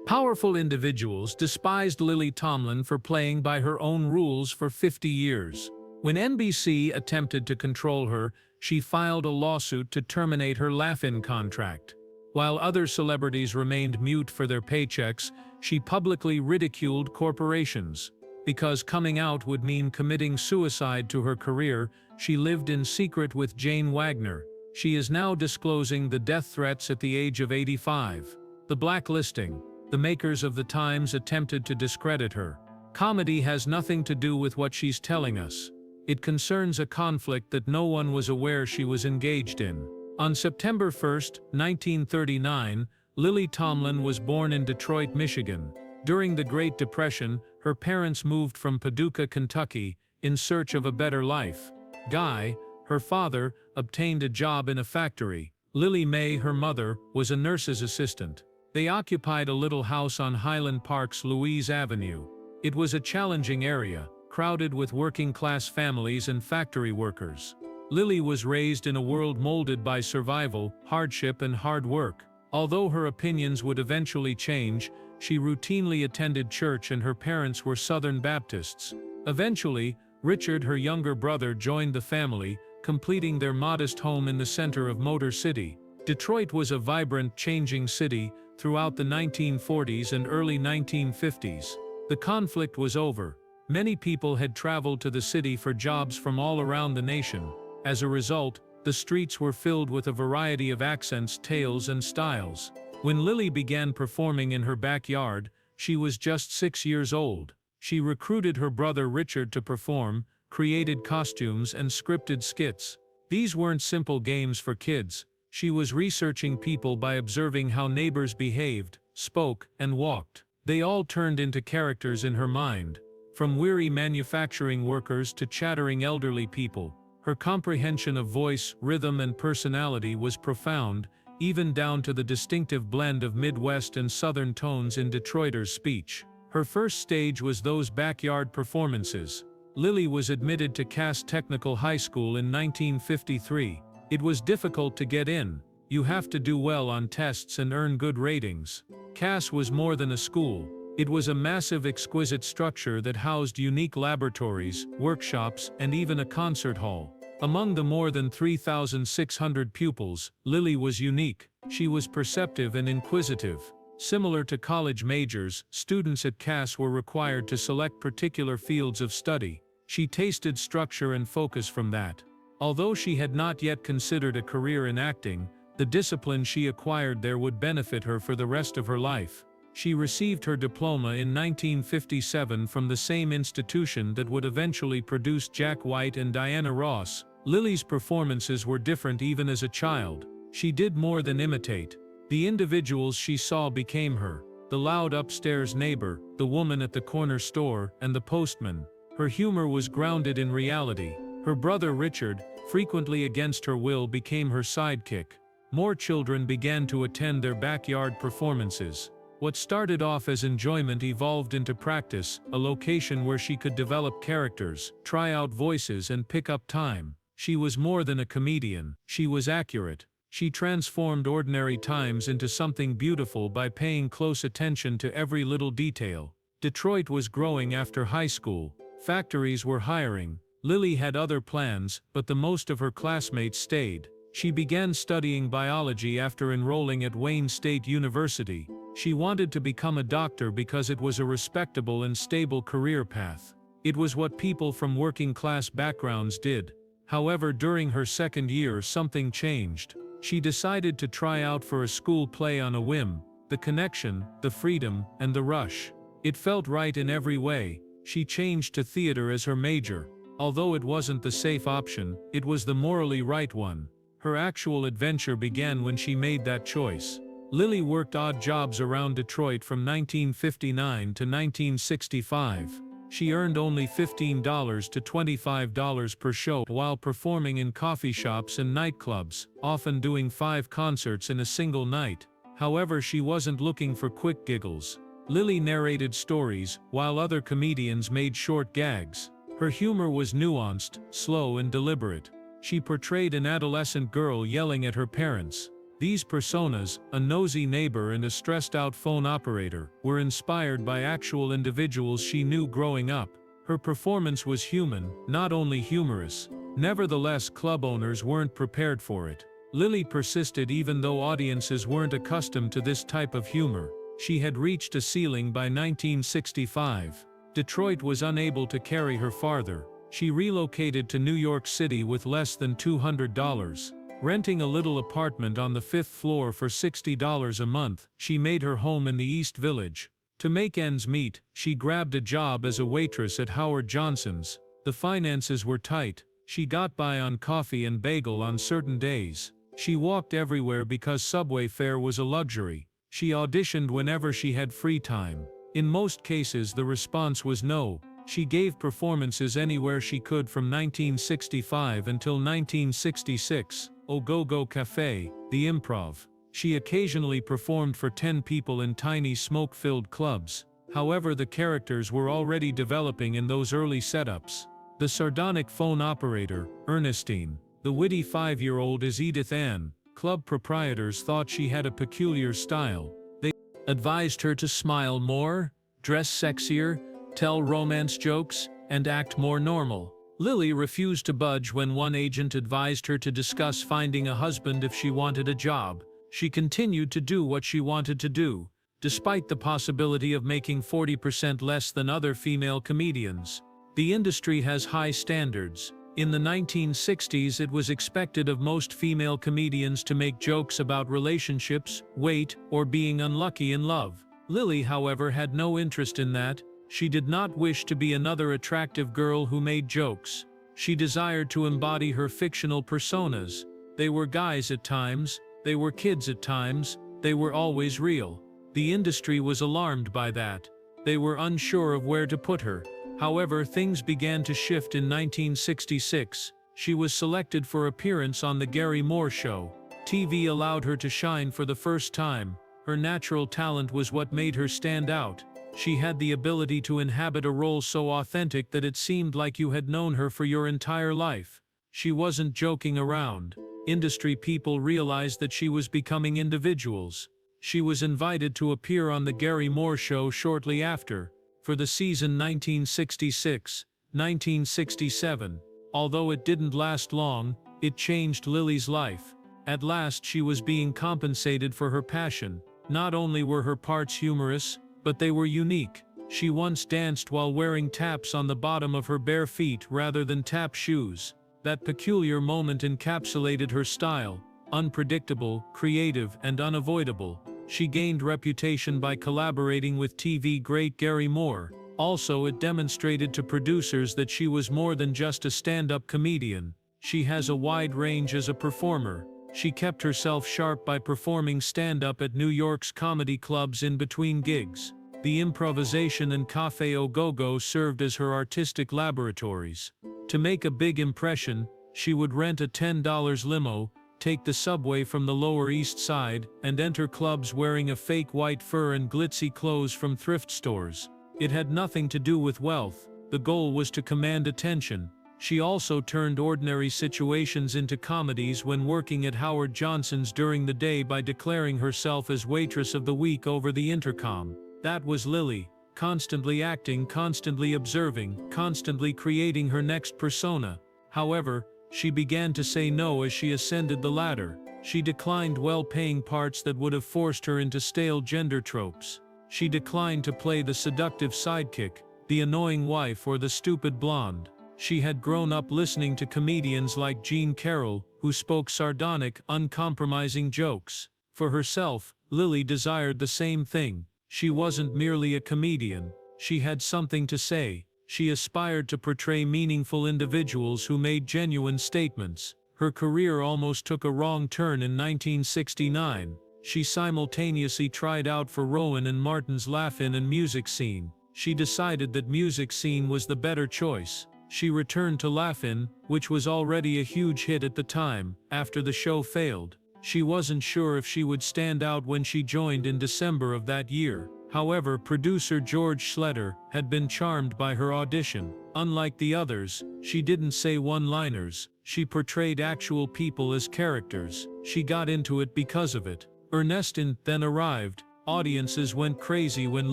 Powerful individuals despised Lily Tomlin for playing by her own rules for 50 years. When NBC attempted to control her, she filed a lawsuit to terminate her laugh-in contract. While other celebrities remained mute for their paychecks, she publicly ridiculed corporations. Because coming out would mean committing suicide to her career, she lived in secret with Jane Wagner. She is now disclosing the death threats at the age of 85. The blacklisting. The makers of the Times attempted to discredit her. Comedy has nothing to do with what she's telling us. It concerns a conflict that no one was aware she was engaged in. On September 1, 1939, Lily Tomlin was born in Detroit, Michigan. During the Great Depression, her parents moved from Paducah, Kentucky, in search of a better life. Guy, her father, obtained a job in a factory. Lily Mae, her mother, was a nurse's assistant. They occupied a little house on Highland Park's Louise Avenue. It was a challenging area, crowded with working-class families and factory workers. Lily was raised in a world molded by survival, hardship, and hard work. Although her opinions would eventually change, she routinely attended church and her parents were Southern Baptists. Eventually, Richard, her younger brother, joined the family, completing their modest home in the center of Motor City. Detroit was a vibrant, changing city throughout the 1940s and early 1950s. The conflict was over. Many people had traveled to the city for jobs from all around the nation. As a result, the streets were filled with a variety of accents, tales, and styles. When Lily began performing in her backyard, she was just 6 years old. She recruited her brother Richard to perform, created costumes, and scripted skits. These weren't simple games for kids. She was researching people by observing how neighbors behaved, spoke, and walked. They all turned into characters in her mind. From weary manufacturing workers to chattering elderly people, her comprehension of voice, rhythm, and personality was profound, even down to the distinctive blend of Midwest and Southern tones in Detroiters' speech. Her first stage was those backyard performances. Lily was admitted to Cass Technical High School in 1953. It was difficult to get in. You have to do well on tests and earn good ratings. Cass was more than a school. It was a massive, exquisite structure that housed unique laboratories, workshops, and even a concert hall. Among the more than 3,600 pupils, Lily was unique. She was perceptive and inquisitive. Similar to college majors, students at Cass were required to select particular fields of study. She tasted structure and focus from that. Although she had not yet considered a career in acting, the discipline she acquired there would benefit her for the rest of her life. She received her diploma in 1957 from the same institution that would eventually produce Jack White and Diana Ross. Lily's performances were different even as a child. She did more than imitate. The individuals she saw became her. The loud upstairs neighbor, the woman at the corner store, and the postman. Her humor was grounded in reality. Her brother Richard, frequently against her will, became her sidekick. More children began to attend their backyard performances. What started off as enjoyment evolved into practice, a location where she could develop characters, try out voices, and pick up time. She was more than a comedian. She was accurate. She transformed ordinary times into something beautiful by paying close attention to every little detail. Detroit was growing after high school. Factories were hiring. Lily had other plans, but the most of her classmates stayed. She began studying biology after enrolling at Wayne State University. She wanted to become a doctor because it was a respectable and stable career path. It was what people from working-class backgrounds did. However, during her second year, something changed. She decided to try out for a school play on a whim. The connection, the freedom, and the rush. It felt right in every way. She changed to theater as her major. Although it wasn't the safe option, it was the morally right one. Her actual adventure began when she made that choice. Lily worked odd jobs around Detroit from 1959 to 1965. She earned only $15 to $25 per show while performing in coffee shops and nightclubs, often doing 5 concerts in a single night. However, she wasn't looking for quick giggles. Lily narrated stories, while other comedians made short gags. Her humor was nuanced, slow, and deliberate. She portrayed an adolescent girl yelling at her parents. These personas, a nosy neighbor and a stressed-out phone operator, were inspired by actual individuals she knew growing up. Her performance was human, not only humorous. Nevertheless, club owners weren't prepared for it. Lily persisted even though audiences weren't accustomed to this type of humor. She had reached a ceiling by 1965. Detroit was unable to carry her farther. She relocated to New York City with less than $200. Renting a little apartment on the 5th floor for $60 a month, she made her home in the East Village. To make ends meet, she grabbed a job as a waitress at Howard Johnson's. The finances were tight. She got by on coffee and bagel on certain days. She walked everywhere because subway fare was a luxury. She auditioned whenever she had free time. In most cases the response was no. She gave performances anywhere she could from 1965 until 1966. Go Cafe, the Improv. She occasionally performed for 10 people in tiny smoke-filled clubs. However, the characters were already developing in those early setups. The sardonic phone operator, Ernestine. The witty 5-year-old is Edith Ann. Club proprietors thought she had a peculiar style. They advised her to smile more, dress sexier, tell romance jokes, and act more normal. Lily refused to budge when one agent advised her to discuss finding a husband if she wanted a job. She continued to do what she wanted to do, despite the possibility of making 40% less than other female comedians. The industry has high standards. In the 1960s, it was expected of most female comedians to make jokes about relationships, weight, or being unlucky in love. Lily, however, had no interest in that. She did not wish to be another attractive girl who made jokes. She desired to embody her fictional personas. They were guys at times, they were kids at times, they were always real. The industry was alarmed by that. They were unsure of where to put her. However, things began to shift in 1966. She was selected for appearance on The Gary Moore Show. TV allowed her to shine for the first time. Her natural talent was what made her stand out. She had the ability to inhabit a role so authentic that it seemed like you had known her for your entire life. She wasn't joking around. Industry people realized that she was becoming individuals. She was invited to appear on The Gary Moore Show shortly after, for the season 1966-1967. Although it didn't last long, it changed Lily's life. At last she was being compensated for her passion. Not only were her parts humorous, but they were unique. She once danced while wearing taps on the bottom of her bare feet rather than tap shoes. That peculiar moment encapsulated her style, unpredictable, creative, and unavoidable. She gained reputation by collaborating with TV great Gary Moore. Also, it demonstrated to producers that she was more than just a stand-up comedian. She has a wide range as a performer. She kept herself sharp by performing stand-up at New York's comedy clubs in between gigs. The improvisation and Café Au Go-Go served as her artistic laboratories. To make a big impression, she would rent a $10 limo, take the subway from the Lower East Side, and enter clubs wearing a fake white fur and glitzy clothes from thrift stores. It had nothing to do with wealth. The goal was to command attention. She also turned ordinary situations into comedies when working at Howard Johnson's during the day by declaring herself as Waitress of the Week over the intercom. That was Lily, constantly acting, constantly observing, constantly creating her next persona. However, she began to say no as she ascended the ladder. She declined well-paying parts that would have forced her into stale gender tropes. She declined to play the seductive sidekick, the annoying wife, or the stupid blonde. She had grown up listening to comedians like Gene Carroll, who spoke sardonic, uncompromising jokes. For herself, Lily desired the same thing. She wasn't merely a comedian. She had something to say. She aspired to portray meaningful individuals who made genuine statements. Her career almost took a wrong turn in 1969. She simultaneously tried out for Rowan and Martin's Laugh-In and Music Scene. She decided that Music Scene was the better choice. She returned to Laugh-In, which was already a huge hit at the time, after the show failed. She wasn't sure if she would stand out when she joined in December of that year. However, producer George Schletter had been charmed by her audition. Unlike the others, she didn't say one-liners, she portrayed actual people as characters. She got into it because of it. Ernestine then arrived. Audiences went crazy when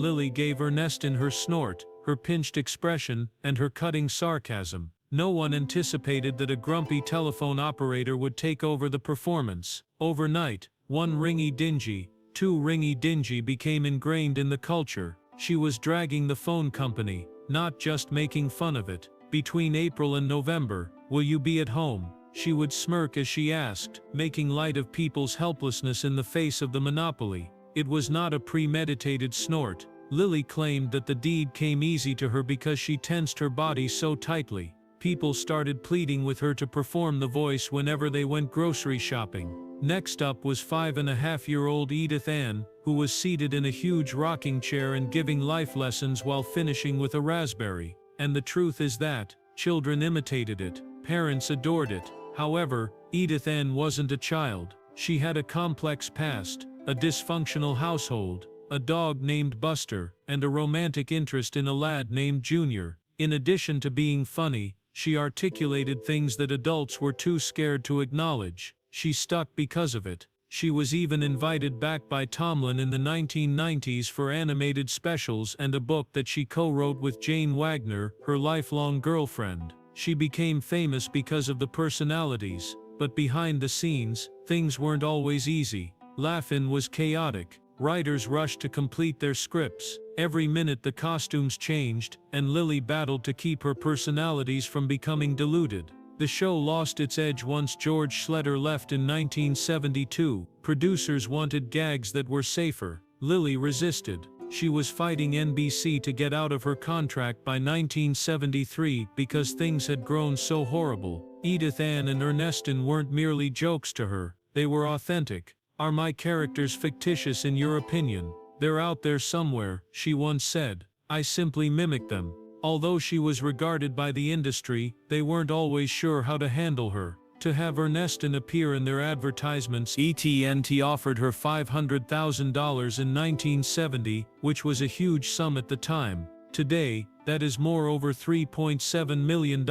Lily gave Ernestine her snort, her pinched expression, and her cutting sarcasm. No one anticipated that a grumpy telephone operator would take over the performance. Overnight, one ringy dingy, two ringy dingy became ingrained in the culture. She was dragging the phone company, not just making fun of it. Between April and November, "Will you be at home?" she would smirk as she asked, making light of people's helplessness in the face of the monopoly. It was not a premeditated snort. Lily claimed that the deed came easy to her because she tensed her body so tightly. People started pleading with her to perform the voice whenever they went grocery shopping. Next up was 5.5-year-old Edith Ann, who was seated in a huge rocking chair and giving life lessons while finishing with a raspberry. And the truth is that children imitated it, parents adored it. However, Edith Ann wasn't a child. She had a complex past, a dysfunctional household, a dog named Buster, and a romantic interest in a lad named Junior. In addition to being funny, she articulated things that adults were too scared to acknowledge. She stuck because of it. She was even invited back by Tomlin in the 1990s for animated specials and a book that she co-wrote with Jane Wagner, her lifelong girlfriend. She became famous because of the personalities, but behind the scenes, things weren't always easy. Laugh-In was chaotic. Writers rushed to complete their scripts. Every minute the costumes changed, and Lily battled to keep her personalities from becoming diluted. The show lost its edge once George Schletter left in 1972. Producers wanted gags that were safer. Lily resisted. She was fighting NBC to get out of her contract by 1973 because things had grown so horrible. Edith Ann and Ernestine weren't merely jokes to her, they were authentic. "Are my characters fictitious in your opinion? They're out there somewhere," she once said. "I simply mimic them." Although she was regarded by the industry, they weren't always sure how to handle her. To have Ernestine appear in their advertisements, ET&T offered her $500,000 in 1970, which was a huge sum at the time. Today, that is over $3.7 million.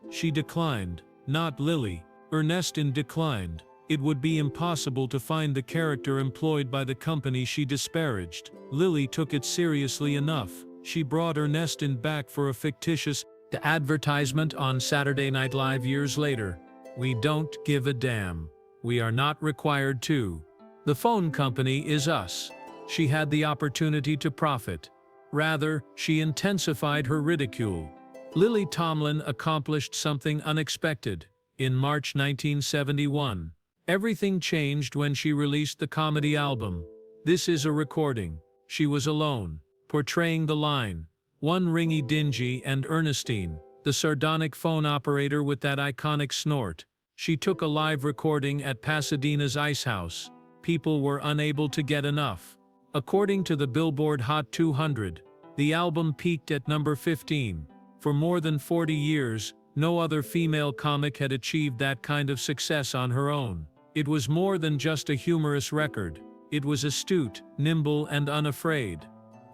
She declined. Not Lily. Ernestine declined. It would be impossible to find the character employed by the company she disparaged. Lily took it seriously enough. She brought Ernestine back for a fictitious advertisement on Saturday Night Live years later. "We don't give a damn. We are not required to. The phone company is us." She had the opportunity to profit. Rather, she intensified her ridicule. Lily Tomlin accomplished something unexpected. In March 1971, everything changed when she released the comedy album. This is a recording. She was alone, portraying the line, "One ringy dingy and Ernestine," the sardonic phone operator with that iconic snort. She took a live recording at Pasadena's Ice House. People were unable to get enough. According to the Billboard Hot 200, the album peaked at number 15. For more than 40 years, no other female comic had achieved that kind of success on her own. It was more than just a humorous record. It was astute, nimble, and unafraid.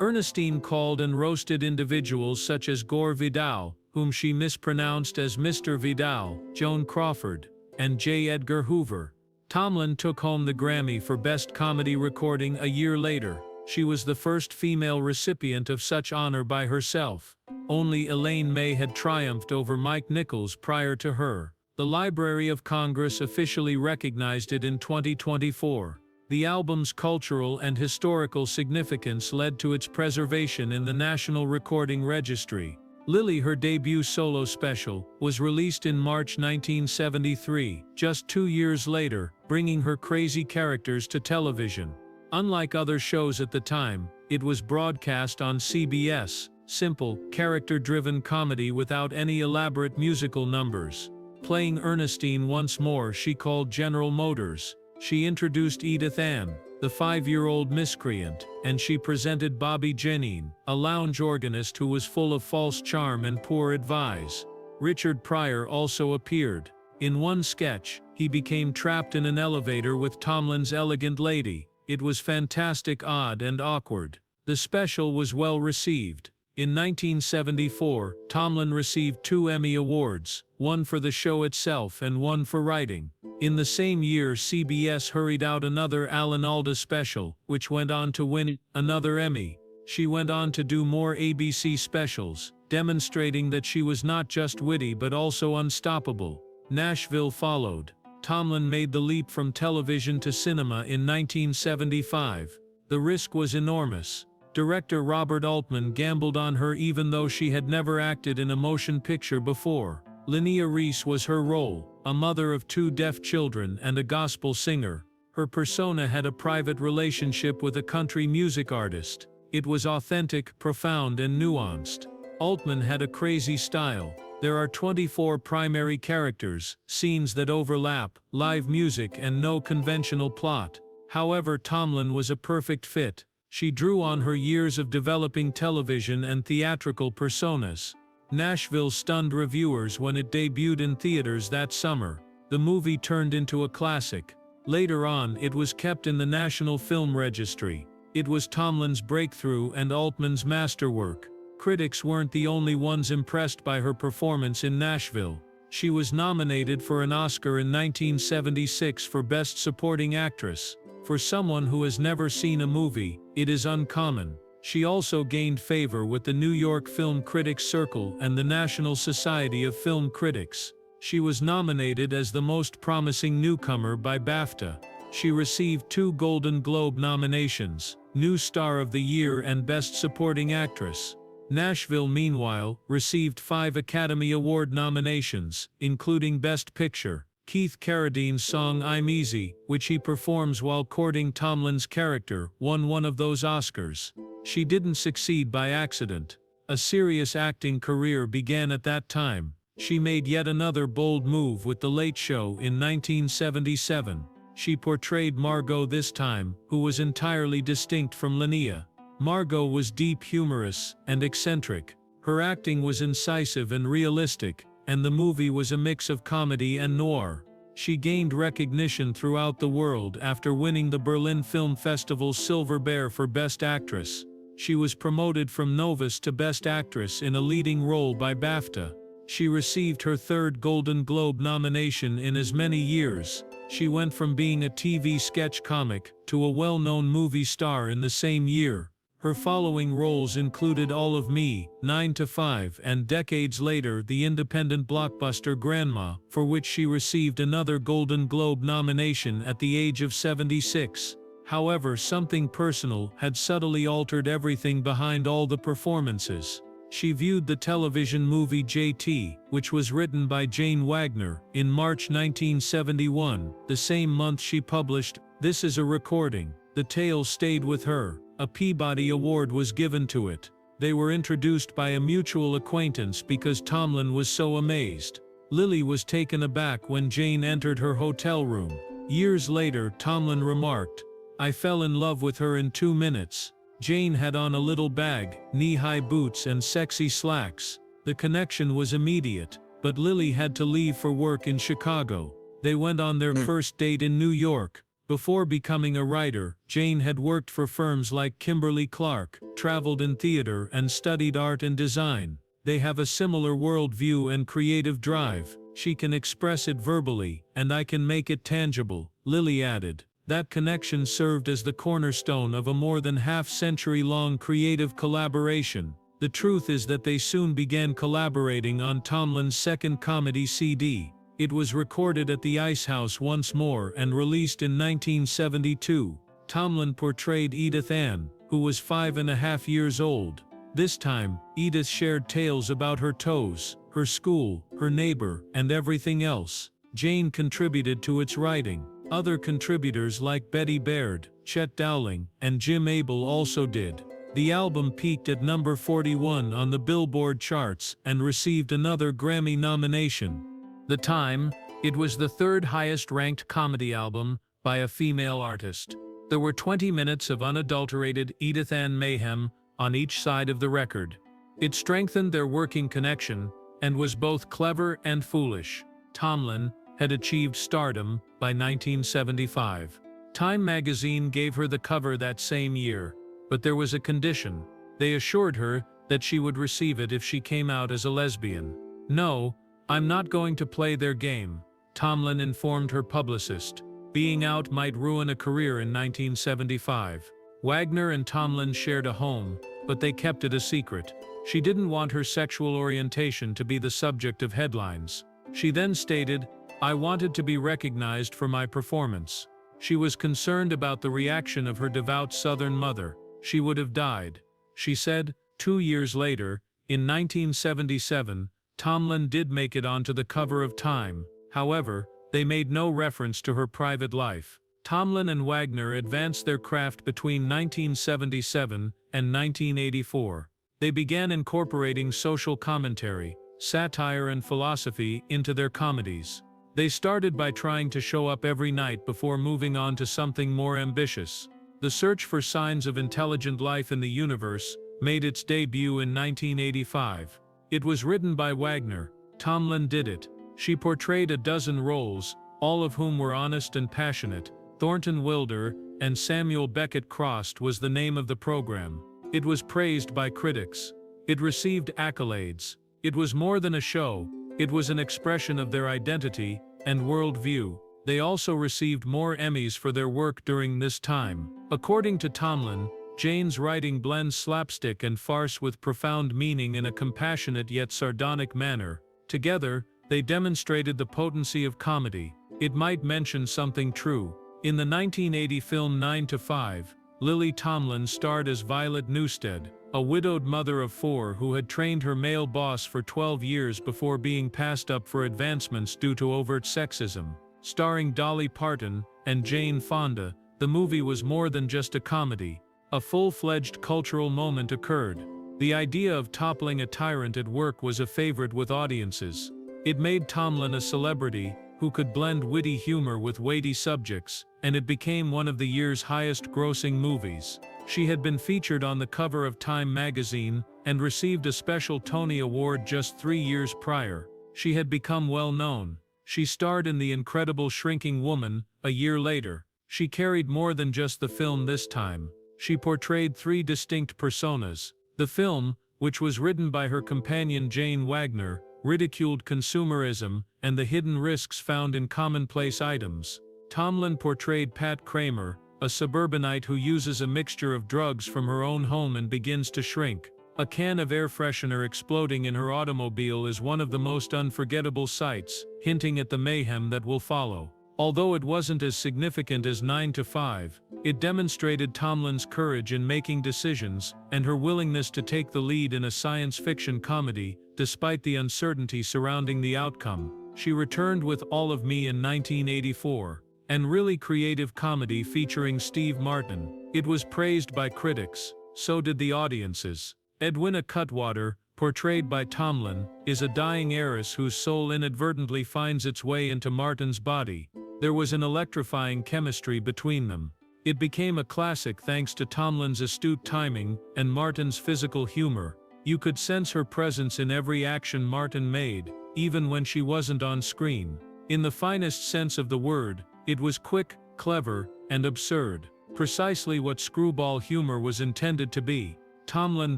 Ernestine called and roasted individuals such as Gore Vidal, whom she mispronounced as Mr. Vidal, Joan Crawford, and J. Edgar Hoover. Tomlin took home the Grammy for Best Comedy Recording a year later. She was the first female recipient of such honor by herself. Only Elaine May had triumphed over Mike Nichols prior to her. The Library of Congress officially recognized it in 2024. The album's cultural and historical significance led to its preservation in the National Recording Registry. Lily, her debut solo special, was released in March 1973, just 2 years later, bringing her crazy characters to television. Unlike other shows at the time, it was broadcast on CBS, simple, character-driven comedy without any elaborate musical numbers. Playing Ernestine once more, she called General Motors. She introduced Edith Ann, the 5-year-old miscreant, and she presented Bobby Jennine, a lounge organist who was full of false charm and poor advice. Richard Pryor also appeared. In one sketch, he became trapped in an elevator with Tomlin's elegant lady. It was fantastic, odd, and awkward. The special was well received. In 1974, Tomlin received 2 Emmy Awards, one for the show itself and one for writing. In the same year, CBS hurried out another Alan Alda special, which went on to win another Emmy. She went on to do more ABC specials, demonstrating that she was not just witty but also unstoppable. Nashville followed. Tomlin made the leap from television to cinema in 1975. The risk was enormous. Director Robert Altman gambled on her even though she had never acted in a motion picture before. Linnea Reese was her role, a mother of 2 deaf children and a gospel singer. Her persona had a private relationship with a country music artist. It was authentic, profound, and nuanced. Altman had a crazy style. There are 24 primary characters, scenes that overlap, live music, and no conventional plot. However, Tomlin was a perfect fit. She drew on her years of developing television and theatrical personas. Nashville stunned reviewers when it debuted in theaters that summer. The movie turned into a classic. Later on, it was kept in the National Film Registry. It was Tomlin's breakthrough and Altman's masterwork. Critics weren't the only ones impressed by her performance in Nashville. She was nominated for an Oscar in 1976 for Best Supporting Actress. For someone who has never seen a movie, it is uncommon. She also gained favor with the New York Film Critics Circle and the National Society of Film Critics. She was nominated as the most promising newcomer by BAFTA. She received 2 Golden Globe nominations, New Star of the Year and Best Supporting Actress. Nashville, meanwhile, received 5 Academy Award nominations, including Best Picture. Keith Carradine's song I'm Easy, which he performs while courting Tomlin's character, won one of those Oscars. She didn't succeed by accident. A serious acting career began at that time. She made yet another bold move with The Late Show in 1977. She portrayed Margot this time, who was entirely distinct from Linnea. Margot was deep, humorous, and eccentric. Her acting was incisive and realistic, and the movie was a mix of comedy and noir. She gained recognition throughout the world after winning the Berlin Film Festival's Silver Bear for Best Actress. She was promoted from novice to Best Actress in a leading role by BAFTA. She received her 3rd Golden Globe nomination in as many years. She went from being a TV sketch comic to a well-known movie star in the same year. Her following roles included All of Me, 9 to 5, and decades later the independent blockbuster Grandma, for which she received another Golden Globe nomination at the age of 76. However, something personal had subtly altered everything behind all the performances. She viewed the television movie JT, which was written by Jane Wagner, in March 1971, the same month she published This Is a Recording. The tale stayed with her. A Peabody Award was given to it. They were introduced by a mutual acquaintance because Tomlin was so amazed. Lily was taken aback when Jane entered her hotel room. Years later, Tomlin remarked, "I fell in love with her in 2 minutes." Jane had on a little bag, knee-high boots and sexy slacks. The connection was immediate, but Lily had to leave for work in Chicago. They went on their first date in New York. Before becoming a writer, Jane had worked for firms like Kimberly-Clark, traveled in theater, and studied art and design. They have a similar worldview and creative drive. She can express it verbally, and I can make it tangible, Lily added. That connection served as the cornerstone of a more than half-century-long creative collaboration. The truth is that they soon began collaborating on Tomlin's second comedy CD. It was recorded at the Ice House once more and released in 1972. Tomlin portrayed Edith Ann, who was 5.5 years old. This time, Edith shared tales about her toes, her school, her neighbor, and everything else. Jane contributed to its writing. Other contributors like Betty Baird, Chet Dowling, and Jim Abel also did. The album peaked at number 41 on the Billboard charts and received another Grammy nomination. The Time, it was the 3rd highest-ranked comedy album by a female artist. There were 20 minutes of unadulterated Edith Ann mayhem on each side of the record. It strengthened their working connection and was both clever and foolish. Tomlin had achieved stardom by 1975. Time magazine gave her the cover that same year. but there was a condition. They assured her that she would receive it if she came out as a lesbian. "No, I'm not going to play their game," Tomlin informed her publicist. Being out might ruin a career in 1975. Wagner and Tomlin shared a home, but they kept it a secret. She didn't want her sexual orientation to be the subject of headlines. She then stated, "I wanted to be recognized for my performance." She was concerned about the reaction of her devout Southern mother. She would have died. She said, 2 years later, in 1977, Tomlin did make it onto the cover of Time. However, they made no reference to her private life. Tomlin and Wagner advanced their craft between 1977 and 1984. They began incorporating social commentary, satire and philosophy into their comedies. They started by trying to show up every night before moving on to something more ambitious. The Search for Signs of Intelligent Life in the Universe made its debut in 1985. It was written by Wagner. Tomlin did it. She portrayed a dozen roles, all of whom were honest and passionate. Thornton Wilder and Samuel Beckett Crossed was the name of the program. It was praised by critics. It received accolades. It was more than a show. It was an expression of their identity and worldview. They also received more Emmys for their work during this time. According to Tomlin, Jane's writing blends slapstick and farce with profound meaning in a compassionate yet sardonic manner. Together, they demonstrated the potency of comedy. It might mention something true. In the 1980 film 9 to 5, Lily Tomlin starred as Violet Newstead, a widowed mother of 4 who had trained her male boss for 12 years before being passed up for advancements due to overt sexism. Starring Dolly Parton and Jane Fonda, the movie was more than just a comedy. A full-fledged cultural moment occurred. The idea of toppling a tyrant at work was a favorite with audiences. It made Tomlin a celebrity who could blend witty humor with weighty subjects, and it became one of the year's highest-grossing movies. She had been featured on the cover of Time magazine and received a special Tony Award just 3 years prior. She had become well-known. She starred in The Incredible Shrinking Woman a year later. She carried more than just the film this time. She portrayed 3 distinct personas. The film, which was written by her companion Jane Wagner, ridiculed consumerism and the hidden risks found in commonplace items. Tomlin portrayed Pat Kramer, a suburbanite who uses a mixture of drugs from her own home and begins to shrink. A can of air freshener exploding in her automobile is one of the most unforgettable sights, hinting at the mayhem that will follow. Although it wasn't as significant as 9 to 5, it demonstrated Tomlin's courage in making decisions and her willingness to take the lead in a science fiction comedy, despite the uncertainty surrounding the outcome. She returned with All of Me in 1984, and really creative comedy featuring Steve Martin. It was praised by critics, so did the audiences. Edwina Cutwater, portrayed by Tomlin, is a dying heiress whose soul inadvertently finds its way into Martin's body. There was an electrifying chemistry between them. It became a classic thanks to Tomlin's astute timing and Martin's physical humor. You could sense her presence in every action Martin made, even when she wasn't on screen. In the finest sense of the word, it was quick, clever, and absurd. Precisely what screwball humor was intended to be. Tomlin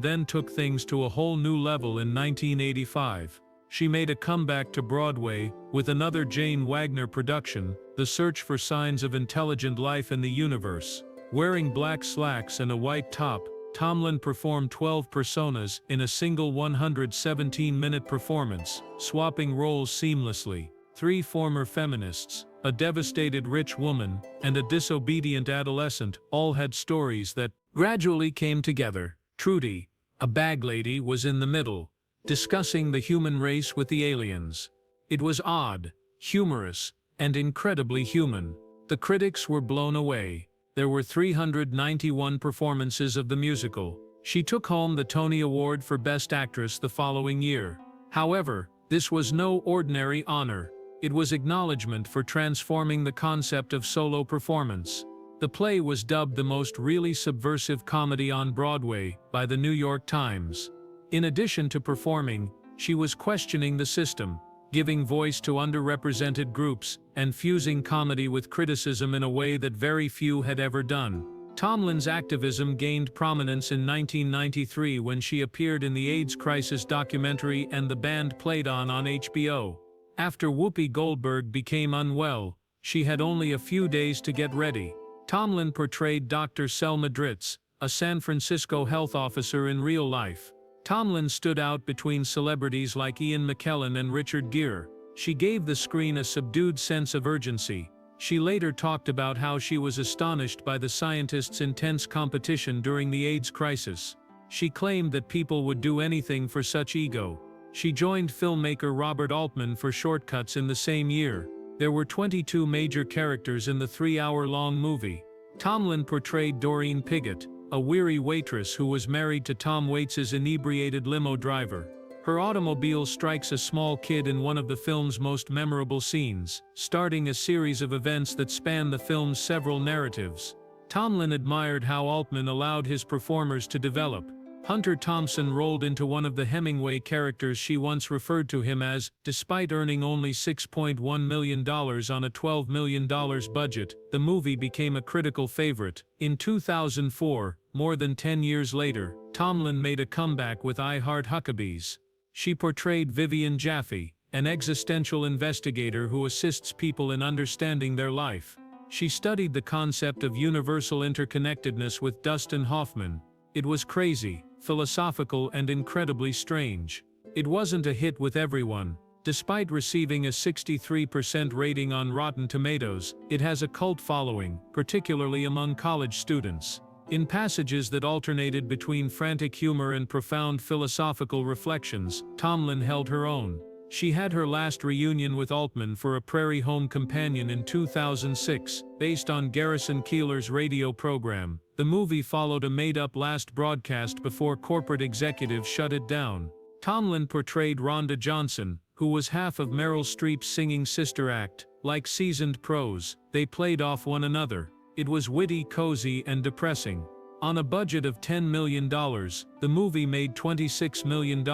then took things to a whole new level in 1985. She made a comeback to Broadway with another Jane Wagner production, The Search for Signs of Intelligent Life in the Universe. Wearing black slacks and a white top, Tomlin performed 12 personas in a single 117-minute performance, swapping roles seamlessly. 3 former feminists, a devastated rich woman, and a disobedient adolescent all had stories that gradually came together. Trudy, a bag lady, was in the middle, discussing the human race with the aliens. It was odd, humorous, and incredibly human. The critics were blown away. There were 391 performances of the musical. She took home the Tony Award for Best Actress the following year. However, this was no ordinary honor. It was acknowledgement for transforming the concept of solo performance. The play was dubbed the most really subversive comedy on Broadway by the New York Times. In addition to performing, she was questioning the system, giving voice to underrepresented groups, and fusing comedy with criticism in a way that very few had ever done. Tomlin's activism gained prominence in 1993 when she appeared in the AIDS crisis documentary And the Band Played on HBO. After Whoopi Goldberg became unwell, she had only a few days to get ready. Tomlin portrayed Dr. Selma Dritz, a San Francisco health officer in real life. Tomlin stood out between celebrities like Ian McKellen and Richard Gere. She gave the screen a subdued sense of urgency. She later talked about how she was astonished by the scientists' intense competition during the AIDS crisis. She claimed that people would do anything for such ego. She joined filmmaker Robert Altman for Shortcuts in the same year. There were 22 major characters in the 3-hour-long movie. Tomlin portrayed Doreen Pigott, a weary waitress who was married to Tom Waits's inebriated limo driver. Her automobile strikes a small kid in one of the film's most memorable scenes, starting a series of events that span the film's several narratives. Tomlin admired how Altman allowed his performers to develop. Hunter Thompson rolled into one of the Hemingway characters she once referred to him as, despite earning only $6.1 million on a $12 million budget, the movie became a critical favorite. In 2004, more than 10 years later, Tomlin made a comeback with I Heart Huckabees. She portrayed Vivian Jaffe, an existential investigator who assists people in understanding their life. She studied the concept of universal interconnectedness with Dustin Hoffman. It was crazy, philosophical and incredibly strange. It wasn't a hit with everyone. Despite receiving a 63% rating on Rotten Tomatoes, it has a cult following, particularly among college students. In passages that alternated between frantic humor and profound philosophical reflections, Tomlin held her own. She had her last reunion with Altman for A Prairie Home Companion in 2006, based on Garrison Keillor's radio program. The movie followed a made-up last broadcast before corporate executives shut it down. Tomlin portrayed Rhonda Johnson, who was half of Meryl Streep's singing sister act. Like seasoned pros, they played off one another. It was witty, cozy, and depressing. On a budget of $10 million, the movie made $26 million.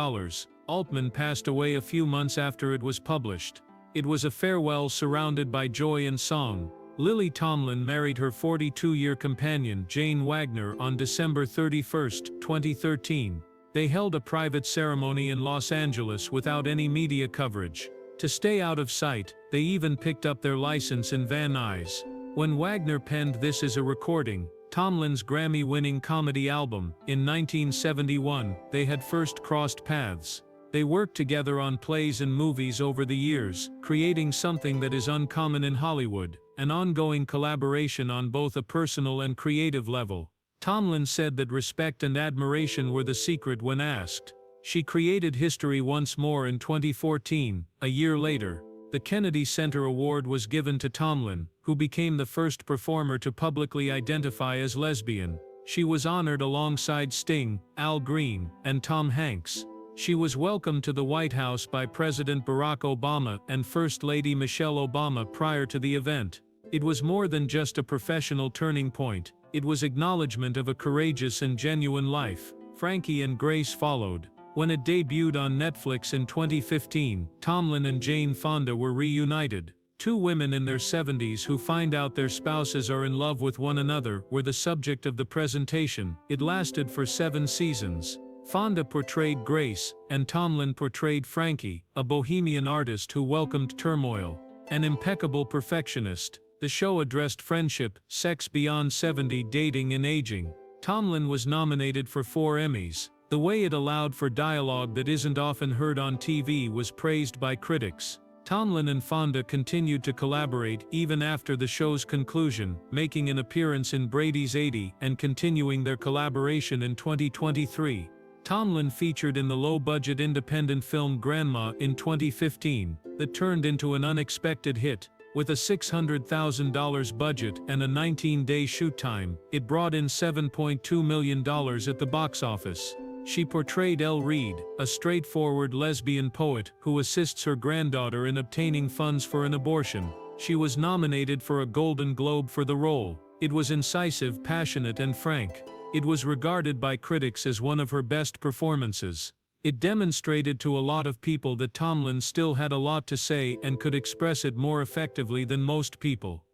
Altman passed away a few months after it was published. It was a farewell surrounded by joy and song. Lily Tomlin married her 42-year companion Jane Wagner on December 31, 2013. They held a private ceremony in Los Angeles without any media coverage. To stay out of sight, they even picked up their license in Van Nuys. When Wagner penned This Is a Recording, Tomlin's Grammy-winning comedy album, in 1971, they had first crossed paths. They worked together on plays and movies over the years, creating something that is uncommon in Hollywood, an ongoing collaboration on both a personal and creative level. Tomlin said that respect and admiration were the secret when asked. She created history once more in 2014, a year later. The Kennedy Center Award was given to Tomlin, who became the first performer to publicly identify as lesbian. She was honored alongside Sting, Al Green, and Tom Hanks. She was welcomed to the White House by President Barack Obama and First Lady Michelle Obama prior to the event. It was more than just a professional turning point. It was acknowledgement of a courageous and genuine life. Frankie and Grace followed. When it debuted on Netflix in 2015, Tomlin and Jane Fonda were reunited. Two women in their 70s who find out their spouses are in love with one another were the subject of the presentation. It lasted for 7 seasons. Fonda portrayed Grace, and Tomlin portrayed Frankie, a bohemian artist who welcomed turmoil. An impeccable perfectionist, the show addressed friendship, sex beyond 70, dating and aging. Tomlin was nominated for 4 Emmys. The way it allowed for dialogue that isn't often heard on TV was praised by critics. Tomlin and Fonda continued to collaborate even after the show's conclusion, making an appearance in Brady's 80 and continuing their collaboration in 2023. Tomlin featured in the low-budget independent film Grandma in 2015, that turned into an unexpected hit. With a $600,000 budget and a 19-day shoot time, it brought in $7.2 million at the box office. She portrayed Elle Reed, a straightforward lesbian poet who assists her granddaughter in obtaining funds for an abortion. She was nominated for a Golden Globe for the role. It was incisive, passionate, and frank. It was regarded by critics as one of her best performances. It demonstrated to a lot of people that Tomlin still had a lot to say and could express it more effectively than most people.